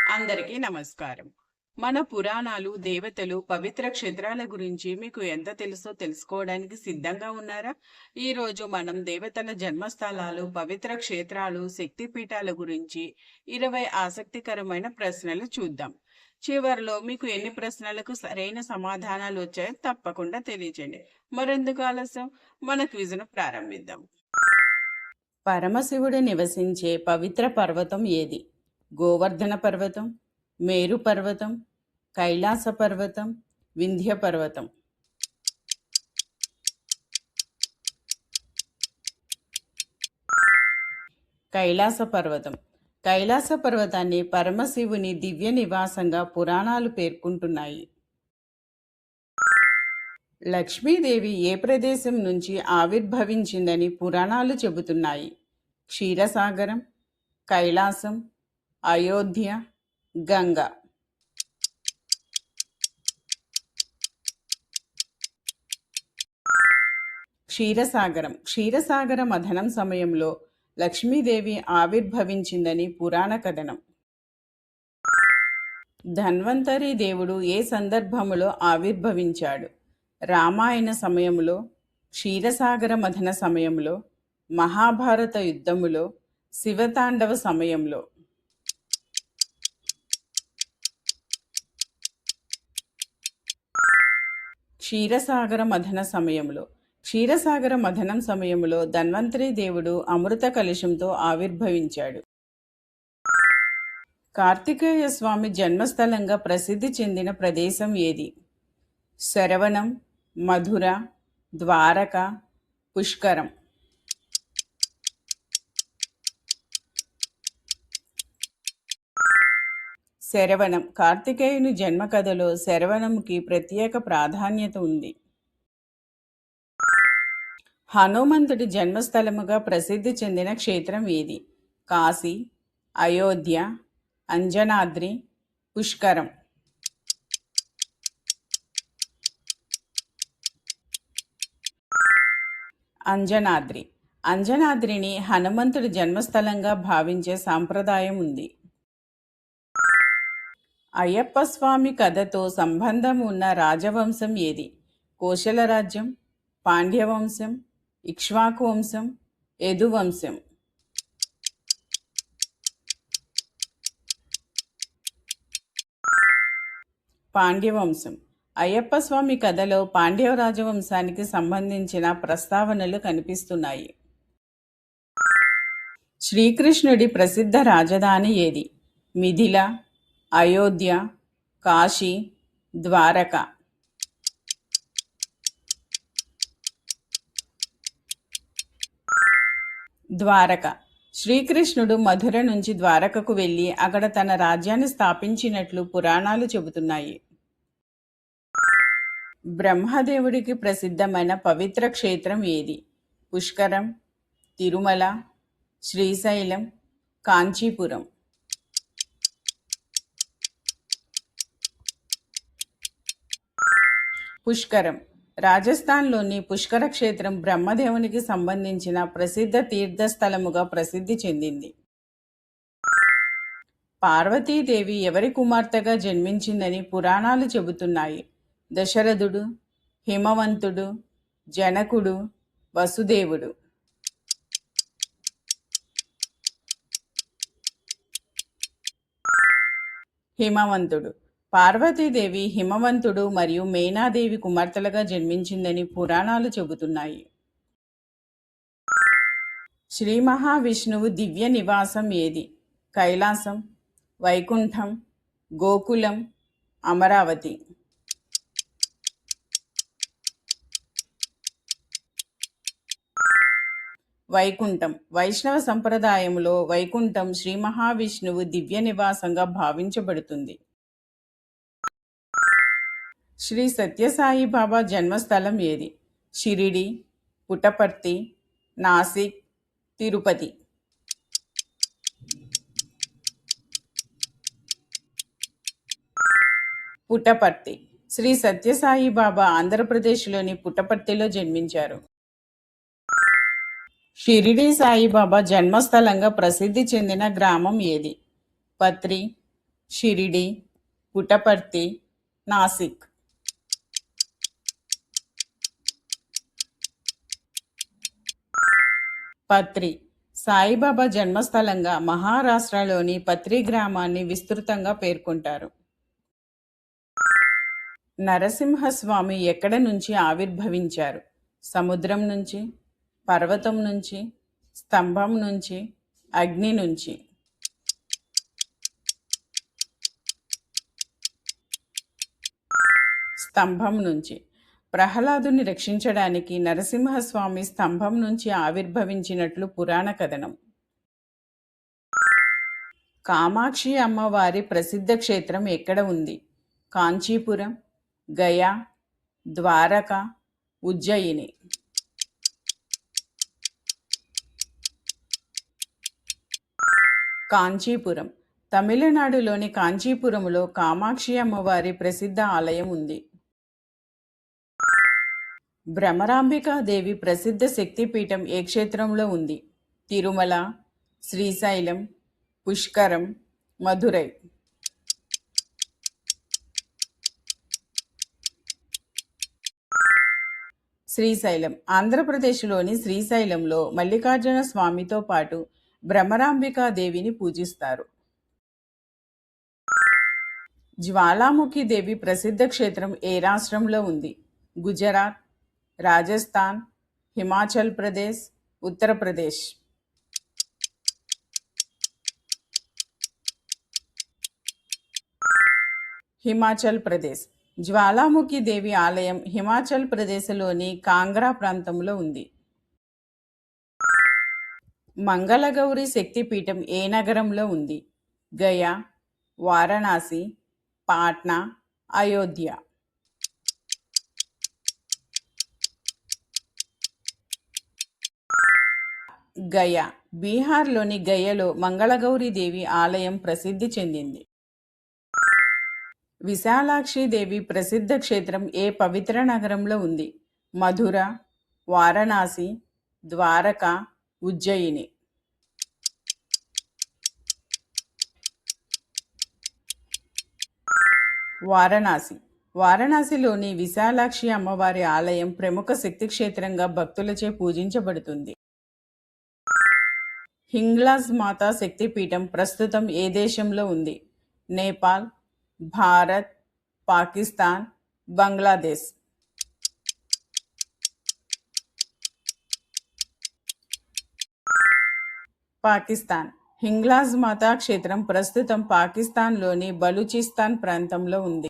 అందరికీ నమస్కారం. మన పురాణాలు, దేవతలు, పవిత్ర క్షేత్రాల గురించి మీకు ఎంత తెలుసో తెలుసుకోవడానికి సిద్ధంగా ఉన్నారా? ఈరోజు మనం దేవతల జన్మస్థలాలు, పవిత్ర క్షేత్రాలు, శక్తిపీఠాల గురించి 20 ఆసక్తికరమైన ప్రశ్నలు చూద్దాం. చివరిలో మీకు ఎన్ని ప్రశ్నలకు సరైన సమాధానాలు వచ్చాయో తప్పకుండా తెలియజేయండి. మరెందుకు ఆలస్యం, మన క్విజ్ను ప్రారంభిద్దాం. పరమశివుడు నివసించే పవిత్ర పర్వతం ఏది? గోవర్ధన పర్వతం, మేరు పర్వతం, కైలాస పర్వతం, వింధ్య పర్వతం. కైలాస పర్వతం. కైలాస పర్వతాన్ని పరమశివుని దివ్య నివాసంగా పురాణాలు పేర్కొంటున్నాయి. లక్ష్మీదేవి ఏ ప్రదేశం నుంచి ఆవిర్భవించిందని పురాణాలు చెబుతున్నాయి? క్షీరసాగరం, కైలాసం, అయోధ్య, గంగ. క్షీరసాగరం. క్షీరసాగర మథనం సమయంలో లక్ష్మీదేవి ఆవిర్భవించిందని పురాణ కథనం. ధన్వంతరి దేవుడు ఏ సందర్భములో ఆవిర్భవించాడు? రామాయణ సమయంలో, క్షీరసాగర మథన సమయంలో, మహాభారత యుద్ధములో, శివతాండవ సమయంలో. క్షీరసాగర మథన సమయంలో. క్షీరసాగర మథనం సమయంలో ధన్వంతరి దేవుడు అమృత కలశంతో ఆవిర్భవించాడు. కార్తికేయ స్వామి జన్మస్థలంగా ప్రసిద్ధి చెందిన ప్రదేశం ఏది? శరవణం, మధుర, ద్వారక, పుష్కరం. శరవణం. కార్తికేయుని జన్మ కథలో శరవణంకి ప్రత్యేక ప్రాధాన్యత ఉంది. హనుమంతుడి జన్మస్థలముగా ప్రసిద్ధి చెందిన క్షేత్రం ఏది? కాశీ, అయోధ్య, అంజనాద్రి, పుష్కరం. అంజనాద్రి. అంజనాద్రిని హనుమంతుడి జన్మస్థలంగా భావించే సాంప్రదాయం ఉంది. అయ్యప్ప స్వామి కథతో సంబంధం ఉన్న రాజవంశం ఏది? కోశల రాజ్యం, పాండ్యవంశం, ఇక్ష్వాకు వంశం, యదువంశం. పాండ్యవంశం. అయ్యప్ప స్వామి కథలో పాండ్య రాజవంశానికి సంబంధించిన ప్రస్తావనలు కనిపిస్తున్నాయి. శ్రీకృష్ణుడి ప్రసిద్ధ రాజధాని ఏది? మిథిల, అయోధ్య, కాశీ, ద్వారక. ద్వారక. శ్రీకృష్ణుడు మధుర నుంచి ద్వారకకు వెళ్ళి అక్కడ తన రాజ్యాన్ని స్థాపించినట్లు పురాణాలు చెబుతున్నాయి. బ్రహ్మదేవుడికి ప్రసిద్ధమైన పవిత్ర క్షేత్రం ఏది? పుష్కరం, తిరుమల, శ్రీశైలం, కాంచీపురం. పుష్కరం. రాజస్థాన్లోని పుష్కర క్షేత్రం బ్రహ్మదేవునికి సంబంధించిన ప్రసిద్ధ తీర్థస్థలముగా ప్రసిద్ధి చెందింది. పార్వతీదేవి ఎవరి కుమార్తెగా జన్మించిందని పురాణాలు చెబుతున్నాయి? దశరథుడు, హిమవంతుడు, జనకుడు, వసుదేవుడు. హిమవంతుడు. పార్వతీదేవి హిమవంతుడు మరియు మేనాదేవి కుమార్తెలుగా జన్మించిందని పురాణాలు చెబుతున్నాయి. శ్రీ మహావిష్ణువు దివ్య నివాసం ఏది? కైలాసం, వైకుంఠం, గోకులం, అమరావతి. వైకుంఠం. వైష్ణవ సంప్రదాయంలో వైకుంఠం శ్రీ మహావిష్ణువు దివ్య నివాసంగా భావించబడుతుంది. శ్రీ సత్యసాయి బాబా జన్మస్థలం ఏది? షిరిడి, పుట్టపర్తి, నాసిక్, తిరుపతి. పుట్టపర్తి. శ్రీ సత్యసాయి బాబా ఆంధ్రప్రదేశ్లోని పుట్టపర్తిలో జన్మించారు. షిరిడి సాయిబాబా జన్మస్థలంగా ప్రసిద్ధి చెందిన గ్రామం ఏది? పత్రి, షిరిడి, పుట్టపర్తి, నాసిక్. పత్రి సాయిబాబా జన్మస్థలంగా మహారాష్ట్రలోని పత్రి గ్రామాన్ని విస్తృతంగా పేర్కొంటారు. నరసింహస్వామి ఎక్కడ నుంచి ఆవిర్భవించారు? సముద్రం నుంచి, పర్వతం నుంచి, స్తంభం నుంచి, అగ్ని నుంచి. స్తంభం నుంచి. ప్రహ్లాదుని రక్షించడానికి నరసింహస్వామి స్తంభం నుంచి ఆవిర్భవించినట్లు పురాణ కథనం. కామాక్షి అమ్మవారి ప్రసిద్ధ క్షేత్రం ఎక్కడ ఉంది? కాంచీపురం, గయా, ద్వారక, ఉజ్జయిని. కాంచీపురం. తమిళనాడులోని కాంచీపురంలో కామాక్షి అమ్మవారి ప్రసిద్ధ ఆలయం ఉంది. భ్రమరాంబికాదేవి ప్రసిద్ధ శక్తిపీఠం ఏ క్షేత్రంలో ఉంది? తిరుమల, శ్రీశైలం, పుష్కరం, మధురై. శ్రీశైలం. ఆంధ్రప్రదేశ్లోని శ్రీశైలంలో మల్లికార్జున స్వామితో పాటు భ్రమరాంబికాదేవిని పూజిస్తారు. జ్వాలాముఖి దేవి ప్రసిద్ధ క్షేత్రం ఏ రాష్ట్రంలో ఉంది? గుజరాత్, రాజస్థాన్, హిమాచల్ ప్రదేశ్, ఉత్తరప్రదేశ్. హిమాచల్ ప్రదేశ్. జ్వాలాముఖి దేవి ఆలయం హిమాచల్ ప్రదేశ్లోని కాంగ్రా ప్రాంతంలో ఉంది. మంగళగౌరి శక్తిపీఠం ఏ నగరంలో ఉంది? గయా, వారణాసి, పాట్నా, అయోధ్య. గయా. బీహార్లోని గయలో మంగళగౌరి దేవి ఆలయం ప్రసిద్ధి చెందింది. విశాలాక్షి దేవి ప్రసిద్ధ క్షేత్రం ఏ పవిత్ర నగరంలో ఉంది? మధుర, వారణాసి, ద్వారక, ఉజ్జయిని. వారణాసి. వారణాసిలోని విశాలాక్షి అమ్మవారి ఆలయం ప్రముఖ శక్తి క్షేత్రంగా భక్తులచే పూజించబడుతుంది. హింగ్లాజ్ మాతా శక్తిపీఠం ప్రస్తుతం ఏ దేశంలో ఉంది? నేపాల్, భారత్, పాకిస్తాన్, బంగ్లాదేశ్. పాకిస్తాన్. హింగ్లాజ్ మాతా క్షేత్రం ప్రస్తుతం పాకిస్తాన్లోని బలూచిస్తాన్ ప్రాంతంలో ఉంది.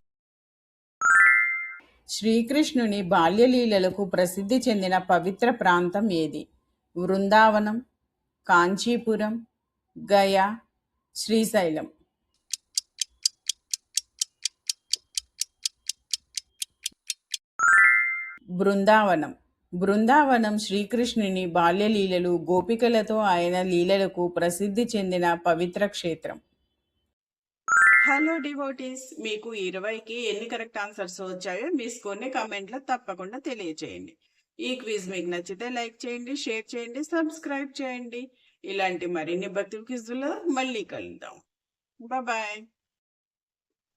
శ్రీకృష్ణుని బాల్యలీలలకు ప్రసిద్ధి చెందిన పవిత్ర ప్రాంతం ఏది? వృందావనం, కాంచీపురం, గయా, శ్రీశైలం. బృందావనం. బృందావనం శ్రీకృష్ణుని బాల్యలీలలు, గోపికలతో ఆయన లీలలకు ప్రసిద్ధి చెందిన పవిత్ర క్షేత్రం. హలో డివోటీస్, మీకు 20కి ఎన్ని కరెక్ట్ ఆన్సర్స్ వచ్చాయో మీ స్కోర్ని కామెంట్లో తప్పకుండా తెలియచేయండి. ఈ క్విజ్ మీకు నచ్చితే లైక్ చేయండి, షేర్ చేయండి, సబ్స్క్రైబ్ చేయండి. ఇలాంటి మరిన్ని భక్తి క్విజ్లో మళ్ళీ కలుద్దాం. బాయ్.